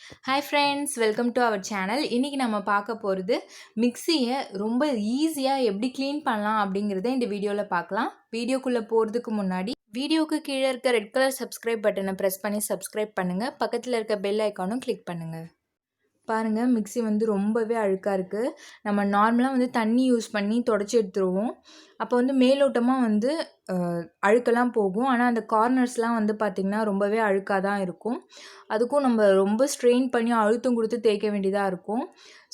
Hi friends, welcome to our channel. இன்றைக்கி நம்ம பார்க்க போகிறது மிக்சியை ரொம்ப ஈஸியாக எப்படி க்ளீன் பண்ணலாம் அப்படிங்கிறத இந்த வீடியோவில் பார்க்கலாம். வீடியோக்குள்ளே போகிறதுக்கு முன்னாடி வீடியோவுக்கு கீழே இருக்க ரெட் கலர் சப்ஸ்கிரைப் பட்டனை ப்ரெஸ் பண்ணி சப்ஸ்கிரைப் பண்ணுங்கள். பக்கத்தில் இருக்க பெல் ஐக்கானும் கிளிக் பண்ணுங்கள். பாருங்கள், மிக்ஸி வந்து ரொம்பவே அழுக்காக இருக்குது. நம்ம நார்மலாக வந்து தண்ணி யூஸ் பண்ணி தொடச்சி எடுத்துருவோம். அப்போ வந்து மேலோட்டமாக வந்து அழுக்கெல்லாம் போகும். ஆனால் அந்த கார்னர்ஸ்லாம் வந்து பார்த்திங்கன்னா ரொம்பவே அழுக்காக தான் இருக்கும். அதுக்கும் நம்ம ரொம்ப ஸ்ட்ரெயின் பண்ணி அழுத்தம் கொடுத்து தேய்க்க வேண்டியதாக இருக்கும்.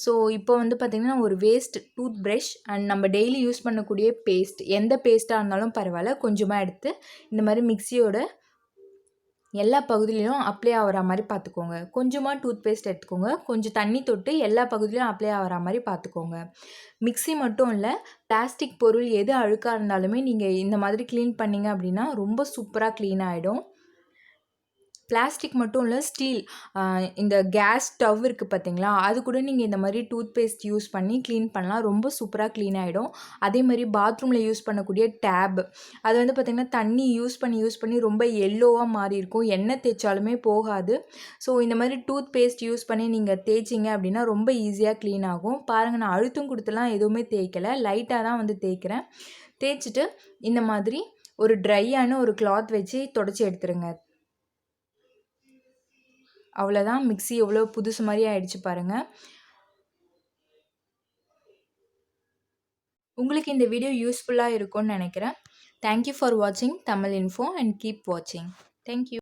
ஸோ இப்போ வந்து பார்த்திங்கன்னா ஒரு வேஸ்ட் டூத் ப்ரஷ் அண்ட் நம்ம டெய்லி யூஸ் பண்ணக்கூடிய பேஸ்ட், எந்த பேஸ்ட்டாக இருந்தாலும் பரவாயில்ல, கொஞ்சமாக எடுத்து இந்த மாதிரி மிக்ஸியோட எல்லா பகுதியிலையும் அப்ளை ஆகிற மாதிரி பார்த்துக்கோங்க. கொஞ்சமாக டூத் பேஸ்ட் எடுத்துக்கோங்க. கொஞ்சம் தண்ணி தொட்டு எல்லா பகுதியிலையும் அப்ளை ஆகிற மாதிரி பார்த்துக்கோங்க. மிக்ஸி மட்டும் இல்லை, பிளாஸ்டிக் பொருள் எது அழுக்காக இருந்தாலுமே நீங்கள் இந்த மாதிரி க்ளீன் பண்ணிங்க அப்படின்னா ரொம்ப சூப்பராக க்ளீன் ஆகிடும். பிளாஸ்டிக் மட்டும் இல்லை, ஸ்டீல், இந்த கேஸ் ஸ்டவ் இருக்குது பார்த்தீங்களா, அது கூட நீங்கள் இந்த மாதிரி டூத் பேஸ்ட் யூஸ் பண்ணி க்ளீன் பண்ணலாம். ரொம்ப சூப்பராக க்ளீன் ஆகிடும். அதே மாதிரி பாத்ரூமில் யூஸ் பண்ணக்கூடிய டேப், அது வந்து பார்த்திங்கன்னா தண்ணி யூஸ் பண்ணி ரொம்ப எல்லோவாக மாறி இருக்கும். எண்ணெய் தேய்ச்சாலுமே போகாது. ஸோ இந்த மாதிரி டூத் பேஸ்ட் யூஸ் பண்ணி நீங்கள் தேய்ச்சிங்க அப்படின்னா ரொம்ப ஈஸியாக க்ளீன் ஆகும். பாருங்கள், நான் அழுத்தம் கொடுத்துலாம் எதுவுமே தேய்க்கலை, லைட்டாக தான் வந்து தேய்க்கிறேன். தேய்ச்சிட்டு இந்த மாதிரி ஒரு ட்ரையான ஒரு கிளாத் வச்சு தொடச்சி எடுத்துருங்க. அவ்வளோதான், மிக்ஸி எவ்வளோ புதுசு மாதிரி ஆயிடுச்சு பாருங்கள். உங்களுக்கு இந்த வீடியோ யூஸ்ஃபுல்லாக இருக்கும்னு நினைக்கிறேன். தேங்க்யூ ஃபார் வாட்சிங் தமிழ் இன்ஃபோ அண்ட் கீப் வாட்சிங். தேங்க்யூ.